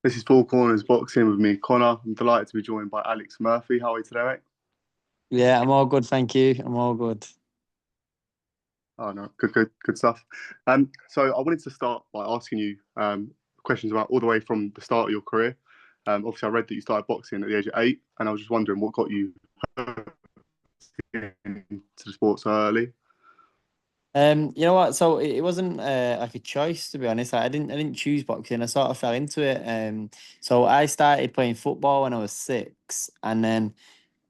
This is Four Corners Boxing with me, Connor. I'm delighted to be joined by Alex Murphy. How are you today, mate? Yeah, I'm all good, thank you. I'm all good. Oh no, good stuff. So I wanted to start by asking you questions about all the way from the start of your career. Obviously, I read that you started boxing at the age of 8, and I was just wondering what got you into the sport so early. You know what? So it wasn't like a choice, to be honest. Like, I didn't choose boxing. I sort of fell into it. So I started playing football when I was 6, and then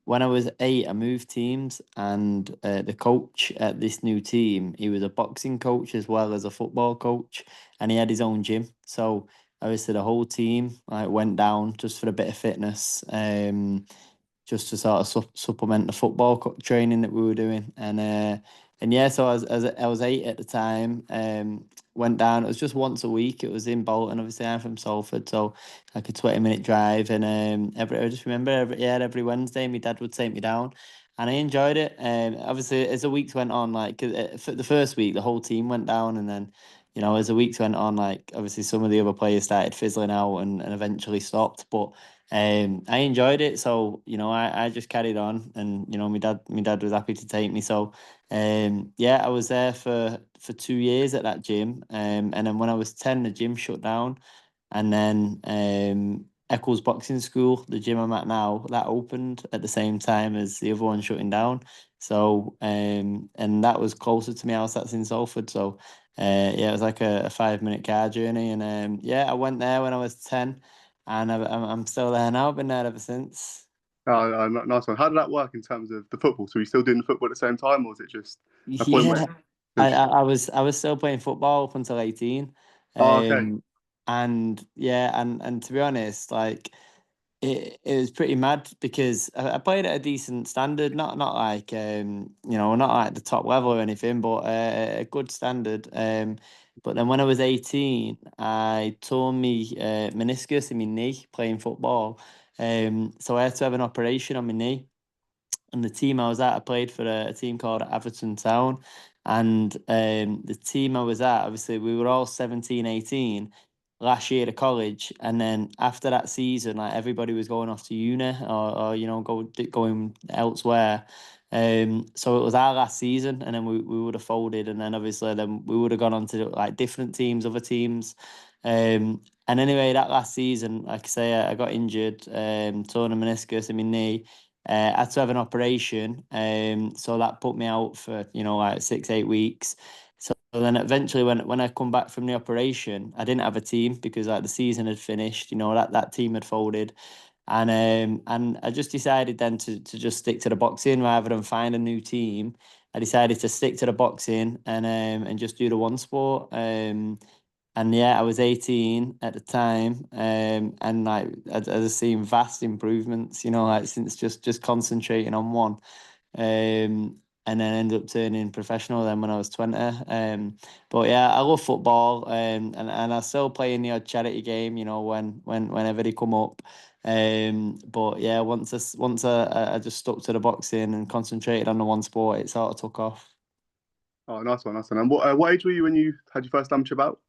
when I was 8, I moved teams, and the coach at this new team, he was a boxing coach as well as a football coach, and he had his own gym. So obviously the whole team like went down just for a bit of fitness. Just to sort of supplement the football training that we were doing. And yeah, so I was 8 at the time. Went down. It was just once a week. It was in Bolton. Obviously, I'm from Salford, so like a 20-minute drive. And I just remember every Wednesday, my dad would take me down. And I enjoyed it. Obviously, as the weeks went on, like for the first week, the whole team went down, and then as the weeks went on, like obviously some of the other players started fizzling out and eventually stopped. But I enjoyed it, so I just carried on, and my dad was happy to take me. So yeah, I was there for 2 years at that gym. And then when I was 10, the gym shut down, and then Eccles Boxing School, the gym I'm at now, that opened at the same time as the other one shutting down. So and that was closer to my house. That's in Salford. So yeah, it was like a 5-minute car journey, and yeah, I went there when I was 10, and I'm still there now. I've been there ever since. Nice one. How did that work in terms of the football? So were you still doing the football at the same time, or was it just a point where Yeah, you I, finished? I I was I was still playing football up until 18. Oh, okay. Um and yeah, and to be honest, like it was pretty mad because I played at a decent standard, not like not like the top level or anything, but a good standard. But then when I was 18, I tore me meniscus in my knee playing football. So I had to have an operation on my knee, and the team I was at, I played for a team called Everton Town. And the team I was at, obviously, we were all 17, 18 last year to college. And then after that season, like everybody was going off to uni, or going elsewhere. So it was our last season, and then we would have folded, and then obviously then we would have gone on to like different teams, other teams. And anyway, that last season, like I say, I got injured, torn a meniscus in my knee. I had to have an operation, so that put me out for like 6, 8 weeks. So then eventually, when I come back from the operation, I didn't have a team because like the season had finished. That team had folded, and I just decided then to just stick to the boxing rather than find a new team. I decided to stick to the boxing and just do the one sport. And yeah, I was 18 at the time, and like I've seen vast improvements, like since just concentrating on one, and then ended up turning professional then when I was 20. But yeah, I love football, and I still play in the odd charity game, whenever they come up. But yeah, once I just stuck to the boxing and concentrated on the one sport, it sort of took off. Oh, nice one, nice one. And what age were you when you had your first amateur bout?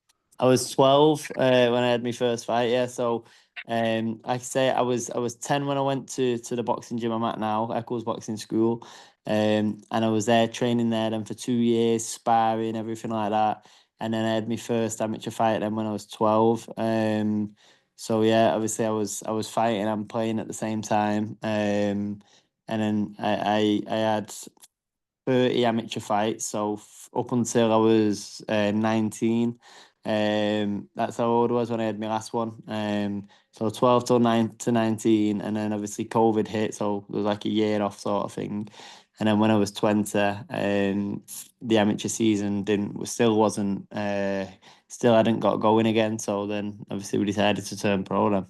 I was 12 when I had my first fight. Yeah, so I say I was 10 when I went to the boxing gym I'm at now, Eccles Boxing School, and I was there training there then for 2 years, sparring, everything like that, and then I had my first amateur fight then when I was 12. So yeah, obviously I was fighting and playing at the same time, and then I had 30 amateur fights. So up until I was 19. That's how old I was when I had my last one. So 12 till 9 to 19, and then obviously COVID hit, so it was like a year off sort of thing. And then when I was 20, the amateur season didn't still wasn't still hadn't got going again. So then obviously we decided to turn pro then.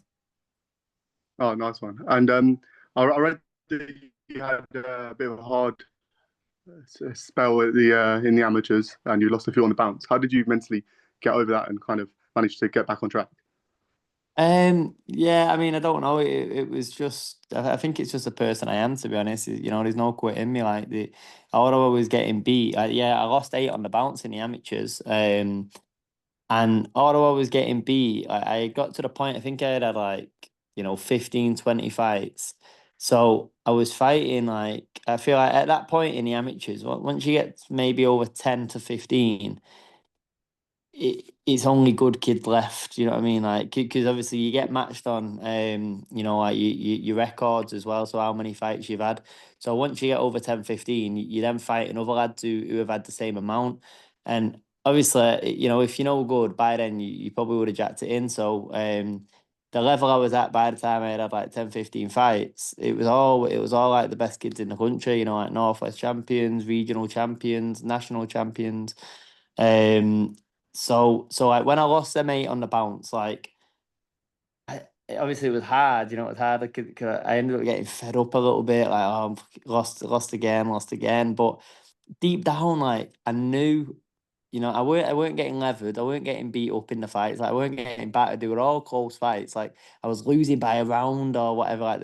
Oh, nice one. And I read that you had a bit of a hard spell at the in the amateurs, and you lost a few on the bounce. How did you mentally get over that and kind of manage to get back on track? Yeah, I mean, I don't know. It was just, I think it's just a person I am, to be honest. There's no quit in me. Like I was always getting beat. Yeah, I lost 8 on the bounce in the amateurs. And although I was getting beat, I got to the point, I think I had like, 15, 20 fights. So I was fighting like, I feel like at that point in the amateurs, once you get maybe over 10 to 15, it's only good kids left. You know what I mean? Like, because obviously you get matched on, like your records as well. So how many fights you've had. So once you get over 10, 15, you then fight another lads who have had the same amount. And obviously, if you're no good by then, you probably would have jacked it in. So, the level I was at by the time I had like 10, 15 fights, it was all like the best kids in the country, like Northwest champions, regional champions, national champions. Um, so like when I lost them 8 on the bounce, like obviously it was hard, it was hard. I ended up getting fed up a little bit, like lost again, lost again. But deep down, like I knew, I weren't getting levered, I weren't getting beat up in the fights, like I weren't getting battered. They were all close fights. Like I was losing by a round or whatever, like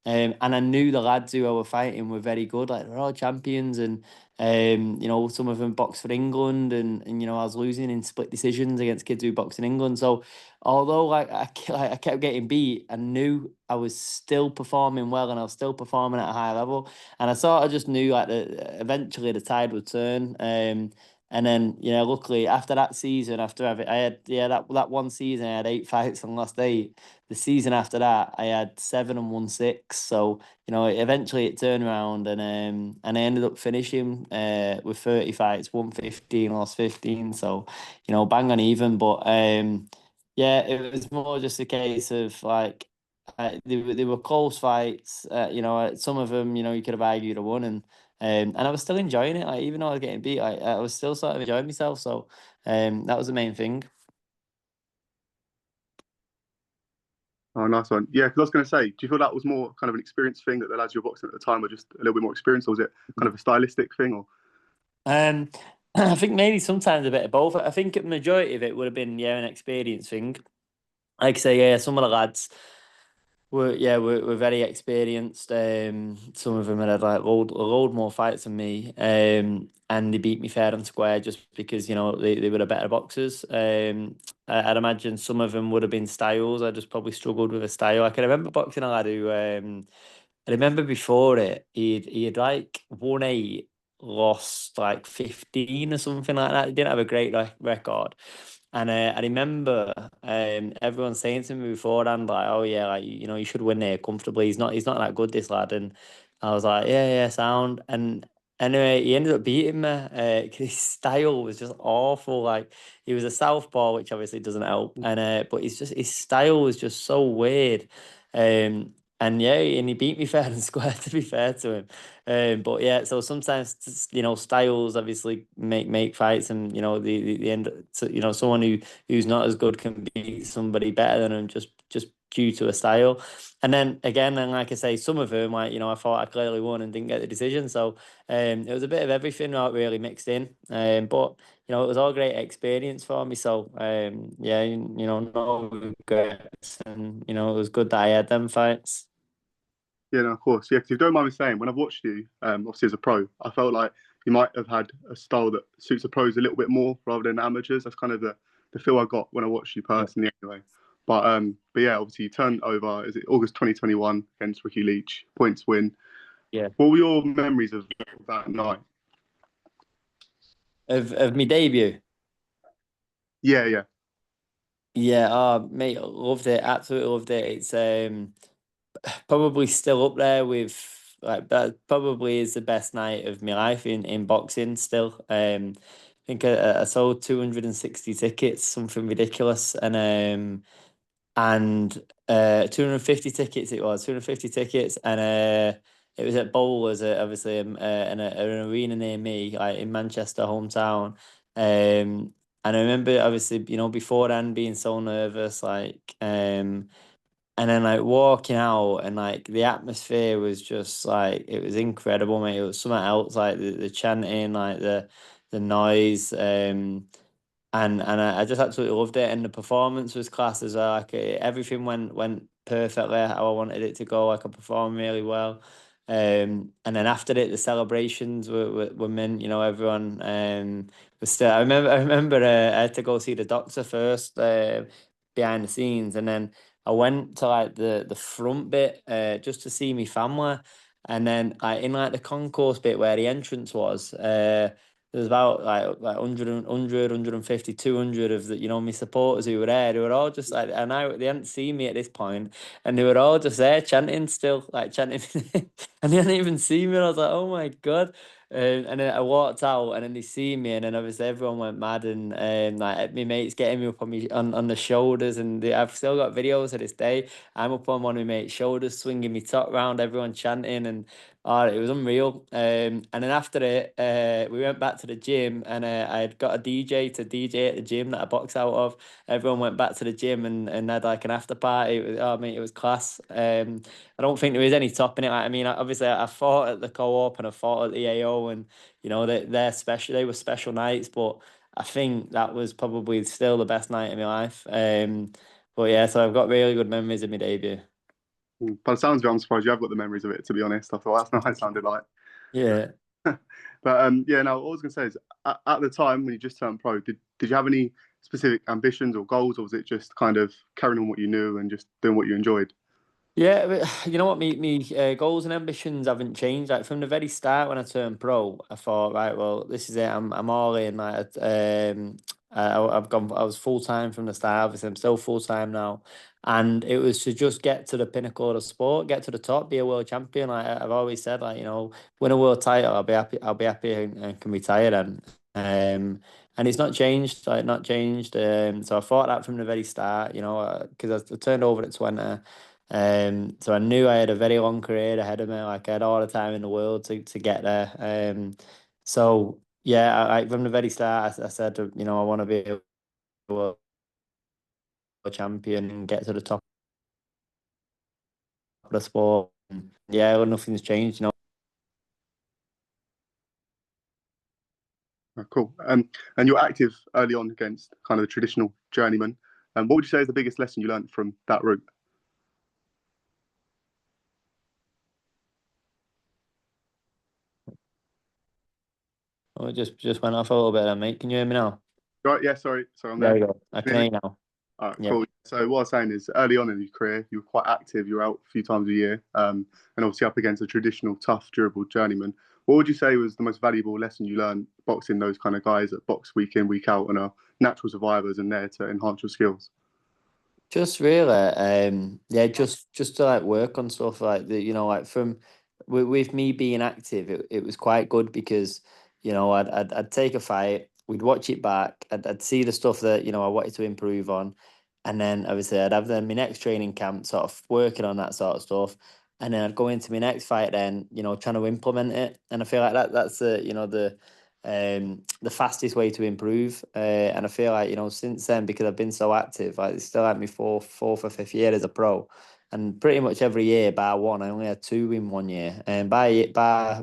and I knew the lads who I were fighting were very good, like they're all champions, and some of them boxed for England, and I was losing in split decisions against kids who boxed in England. So although like I kept getting beat, I knew I was still performing well and I was still performing at a high level. And I sort of just knew like eventually the tide would turn. And then luckily after that season, after I had that one season I had 8 fights and lost 8. The season after that I had 7 and won 6. So eventually it turned around, and I ended up finishing with 30 fights, won 15, lost 15. So bang on even. But yeah, it was more just a case of like they were close fights. Some of them, you could have argued I won, and I was still enjoying it. Like even though I was getting beat, I was still sort of enjoying myself. So that was the main thing. Oh, nice one. Yeah, because I was going to say, do you feel that was more kind of an experience thing that the lads you were boxing at the time were just a little bit more experienced, or was it kind of a stylistic thing? Or Um, I think maybe sometimes a bit of both. I think the majority of it would have been an experience thing. Like I say, yeah, some of the lads were very experienced. Some of them had like a load more fights than me. And they beat me fair and square just because they were the better boxers. I'd imagine some of them would have been styles. I just probably struggled with a style. I can remember boxing a lad who I remember before it, he had like won 8, lost like 15 or something like that. He didn't have a great record. And I remember everyone saying to me beforehand, like, "Oh yeah, like you should win there comfortably. He's not that good, this lad." And I was like, "Yeah, yeah, sound." And anyway, he ended up beating me. 'Cause his style was just awful. Like he was a southpaw, which obviously doesn't help. And but his style was just so weird. And yeah, and he beat me fair and square, to be fair to him. But yeah, so sometimes styles obviously make fights, and the end. So, someone who's not as good can beat somebody better than him just due to a style. And then again, and like I say, some of them, like I thought I clearly won and didn't get the decision. So it was a bit of everything, not really mixed in. But it was all great experience for me. So yeah, no regrets, and it was good that I had them fights. yeah, no, of course, yeah. Because if you don't mind me saying, when I've watched you, obviously as a pro, I felt like you might have had a style that suits the pros a little bit more rather than amateurs. That's kind of the feel I got when I watched you Yeah. personally, anyway. But yeah, obviously you turned over. Is it August 2021 against Ricky Leach? Points win. Yeah. What were your memories of that night? Of my debut. Yeah, yeah. Yeah, oh mate, loved it. Absolutely loved it. It's probably still up there with, like, that probably is the best night of my life in boxing still. I think I sold 260 tickets, something ridiculous. And 250 tickets it was, 250 tickets. And it was at Bowlers, obviously, an arena near me, like in Manchester, hometown. And I remember, obviously, before then being so nervous, like, and then like walking out, and like the atmosphere was just like, it was incredible, mate. It was something else, like the chanting, like the noise. And I just absolutely loved it, and the performance was class as well. Like everything went perfectly how I wanted it to go. Like I performed really well. And then after it, the celebrations were meant, everyone was still. I remember I had to go see the doctor first, behind the scenes, and then I went to like the front bit, just to see my family, and then like in like the concourse bit where the entrance was, there was about like 150, 200 of the, my supporters who were there. They were all just like, and they hadn't seen me at this point, and they were all just there chanting still, like chanting, and they hadn't even seen me. And I was like, oh my God. And then I walked out, and then they see me, and then obviously everyone went mad, and like my mates getting me up on me on the shoulders, and I've still got videos of this day. I'm up on one of my mates' shoulders, swinging me top round, everyone chanting, and oh, it was unreal. And then after it, we went back to the gym, and I had got a DJ to DJ at the gym that I box out of. Everyone went back to the gym and had like an after party. Oh, mate, it was class. I don't think there was any topping it. Like, I mean, obviously, I fought at the co-op and I fought at the AO, and they're special. They were special nights, but I think that was probably still the best night of my life. But yeah, so I've got really good memories of my debut. By the sounds of it, I'm surprised you have got the memories of it. To be honest, I thought that's not what it sounded like. Yeah. But yeah, no, what I was gonna say is, at the time when you just turned pro, did you have any specific ambitions or goals, or was it just kind of carrying on what you knew and just doing what you enjoyed? Yeah, but you know what, me goals and ambitions haven't changed. Like from the very start when I turned pro, I thought, right, well, this is it. I'm all in. Like, I've gone. I was full time from the start. Obviously, I'm still full time now, and it was to just get to the pinnacle of the sport, get to the top, be a world champion. Like I've always said, like win a world title, I'll be happy. I'll be happy and can retire then. And it's not changed. Like not changed. So I thought that from the very start. Because I turned over at 20. So I knew I had a very long career ahead of me. Like I had all the time in the world to get there. So yeah, from the very start, I said, I want to be a world champion and get to the top of the sport. Yeah, well, nothing's changed. Oh, cool. And you're active early on against kind of the traditional journeyman. What would you say is the biggest lesson you learned from that route? Oh, it just went off a little bit, then, mate. Can you hear me now? Right, yeah, sorry, I'm There there. you go. I Can you can hear hear me? you now. All right, Yeah. cool. So what I was saying is, early on in your career, you were quite active. You were out a few times a year, and obviously up against a traditional, tough, durable journeyman. What would you say was the most valuable lesson you learned boxing those kind of guys that box week in, week out, and are natural survivors and there to enhance your skills? Just really, yeah, just to like work on stuff like the, like with me being active, it was quite good because, I'd take a fight, we'd watch it back, I'd see the stuff that, I wanted to improve on, and then obviously I'd have then my next training camp sort of working on that sort of stuff, and then I'd go into my next fight then, trying to implement it, and I feel like that's the fastest way to improve. And I feel like, since then, because I've been so active, like it's still like my fourth or fifth year as a pro. And pretty much every year, bar one, I only had two in 1 year. And by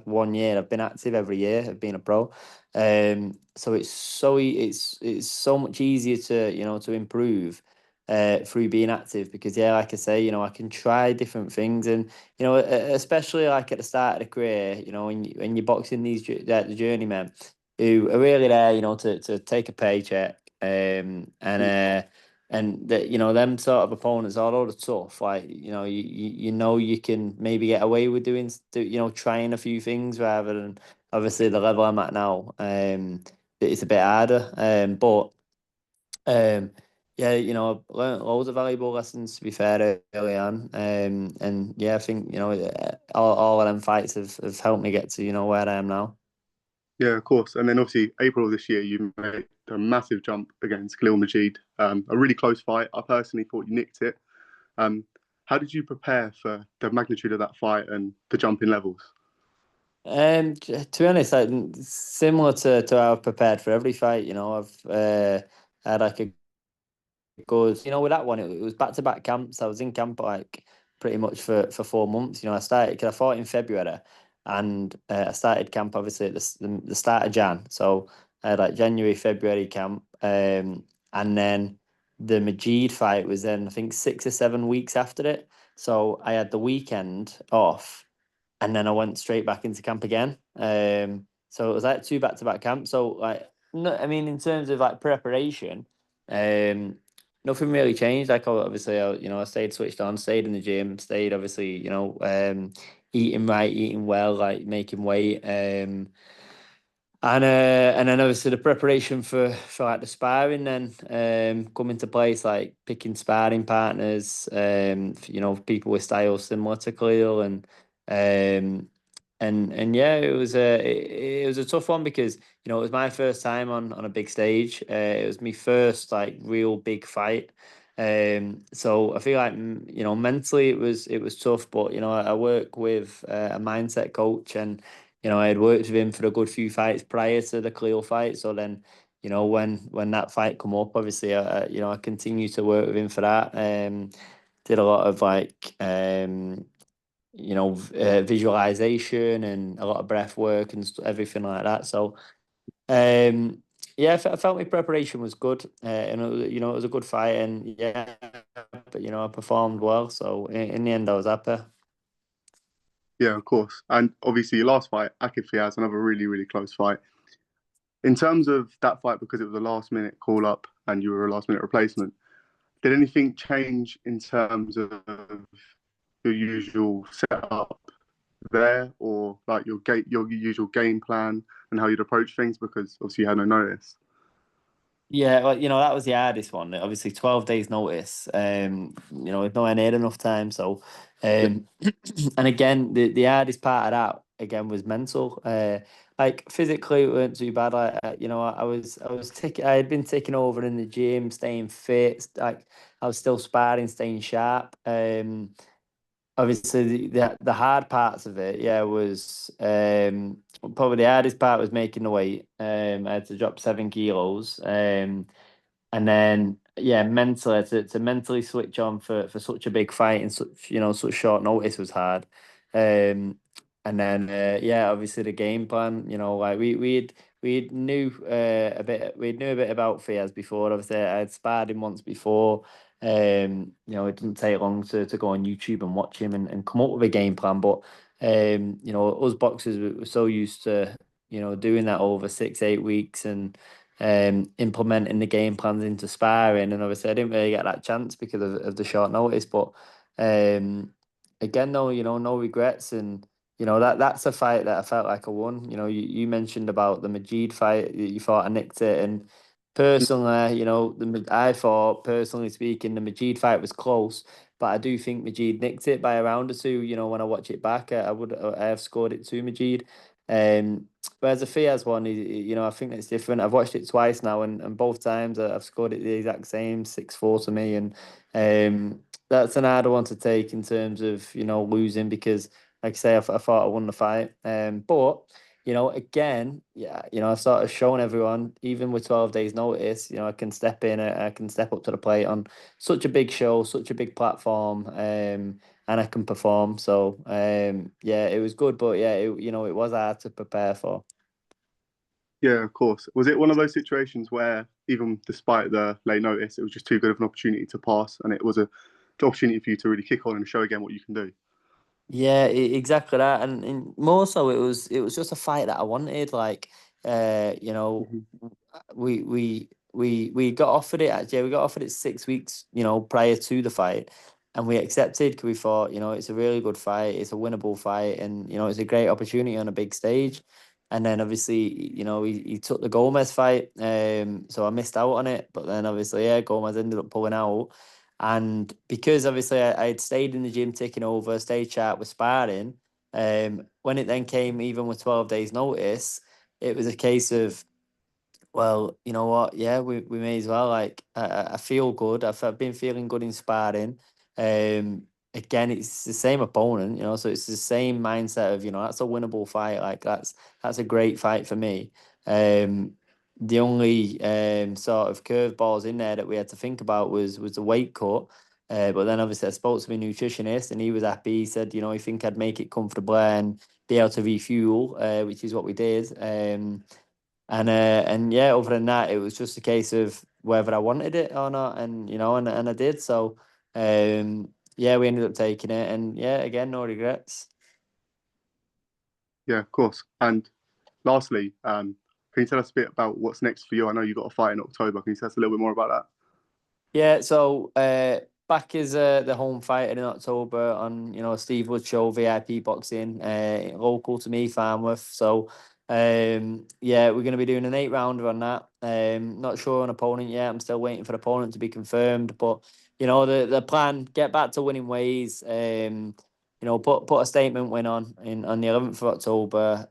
1 year, I've been active every year. I've been a pro. So it's so much easier to improve through being active because yeah, like I say, I can try different things and especially like at the start of the career, when you're boxing the journeymen who are really there, to take a paycheck, and that them sort of opponents are all the tough. Like you can maybe get away with trying a few things rather than obviously the level I'm at now. It's a bit harder, but. Um, yeah, I've learned loads of valuable lessons to be fair early on. And yeah, I think, all of them fights have helped me get to, where I am now. Yeah, of course. And then obviously April of this year, you made a massive jump against Khalil Majid. A really close fight. I personally thought you nicked it. Um, how did you prepare for the magnitude of that fight and the jump in levels? To be honest, like, similar to how I've prepared for every fight, I've had like a good, with that one, it was back to back camps. I was in camp like pretty much for 4 months. I started because I fought in February, and I started camp obviously at the start of Jan. So I had like January, February camp, and then the Majid fight was then I think 6 or 7 weeks after it. So I had the weekend off, and then I went straight back into camp again. So it was like two back-to-back camps. So like, no, I mean, in terms of like preparation, nothing really changed. Like obviously, I stayed switched on, stayed in the gym, stayed obviously, eating right, eating well, like making weight. And then obviously the preparation for like the sparring then come into place, like picking sparring partners, people with styles similar to Khalil, and yeah, it was a tough one because it was my first time on a big stage. It was my first like real big fight. So I feel like mentally it was tough, but I work with a mindset coach, and I had worked with him for a good few fights prior to the Cleo fight. So then, when that fight come up, obviously, I continue to work with him for that. Did a lot of like, visualization and a lot of breath work and everything like that. So, yeah, I felt my preparation was good, and it was a good fight, and yeah, but I performed well. So in the end, I was happy. Yeah, of course. And obviously, your last fight, Akif has another really, really close fight. In terms of that fight, because it was a last minute call up and you were a last minute replacement, did anything change in terms of your usual setup there, or like your usual game plan and how you'd approach things? Because obviously you had no notice. Yeah, well, that was the hardest one. Obviously, 12 days notice. We've not had enough time. So, Yeah, and again, the hardest part of that again was mental. Like physically, it weren't too bad. Like, I had been taking over in the gym, staying fit. Like, I was still sparring, staying sharp. Obviously the hard parts of it, yeah, was probably the hardest part was making the weight. I had to drop 7 kilos. And then yeah, mentally to mentally switch on for such a big fight in such short notice was hard. And then yeah, obviously the game plan, like we knew we knew a bit about Fiaz before. Obviously, I had sparred him once before. It didn't take long to go on YouTube and watch him and come up with a game plan. But us boxers were so used to doing that over 6 8 weeks and implementing the game plans into sparring. And obviously, I didn't really get that chance because of the short notice. But again, though, no regrets. And that's a fight that I felt like I won. You mentioned about the Majid fight that you thought I nicked it, and personally, I thought, personally speaking, the Majid fight was close, but I do think Majid nicked it by a round or two. When I watch it back, I have scored it to Majid. Whereas the Fiaz one, I think it's different. I've watched it twice now, and both times I've scored it the exact same 6-4 to me, and that's an harder one to take in terms of losing because, like I say, I thought I won the fight. But again, yeah, I've sort of shown everyone, even with 12 days notice, I can step in, I can step up to the plate on such a big show, such a big platform, and I can perform. So, yeah, it was good, but yeah, it was hard to prepare for. yeah, of course. Was it one of those situations where, even despite the late notice, it was just too good of an opportunity to pass, and it was a good opportunity for you to really kick on and show again what you can do? Yeah, exactly that, and more so, it was just a fight that I wanted. Like, uh, you know, Hmm. we got offered it. Actually, we got offered it 6 weeks, prior to the fight, and we accepted because we thought, it's a really good fight, it's a winnable fight, and it's a great opportunity on a big stage. And then obviously, he took the Gomez fight, so I missed out on it. But then obviously, yeah, Gomez ended up pulling out. And because obviously I had stayed in the gym, taking over, stayed sharp with sparring, when it then came, even with 12 days notice, it was a case of, well, you know what? Yeah, we may as well. Like, I feel good. I've been feeling good in sparring. Um, Again, it's the same opponent, so it's the same mindset of, that's a winnable fight. Like, that's a great fight for me. Um, the only sort of curveballs in there that we had to think about was the weight cut. But then obviously I spoke to my nutritionist and he was happy. He said, he think I'd make it comfortable and be able to refuel, which is what we did. And yeah, other than that, it was just a case of whether I wanted it or not, and and I did. So yeah, we ended up taking it, and yeah, again, no regrets. Yeah, of course. And lastly, can you tell us a bit about what's next for you? I know you got a fight in October. Can you tell us a little bit more about that? Yeah, so back is the home fight in October on Steve Wood Show VIP boxing, local to me, Farnworth. So yeah, we're going to be doing an 8 rounder on that. Not sure on opponent yet. I'm still waiting for the opponent to be confirmed. But the plan: get back to winning ways. Put a statement win on the 11th of October.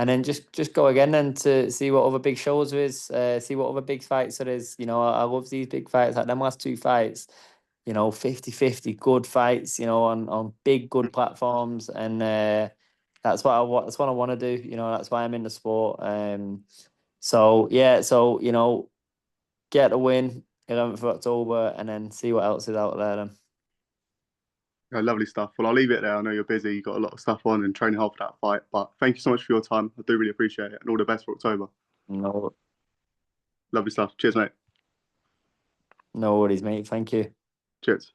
And then just go again then to see what other big shows there is, see what other big fights there is. I love these big fights, like them last 2 fights, 50-50 good fights, on big good platforms. And that's what I want. That's what I want to do. That's why I'm in the sport. So yeah, so get a win 11th of October, and then see what else is out there then. Yeah, lovely stuff. Well, I'll leave it there. I know you're busy. You've got a lot of stuff on and training hard for that fight. But thank you so much for your time. I do really appreciate it. And all the best for October. No, Lovely stuff. Cheers, mate. no worries, mate. Thank you. Cheers.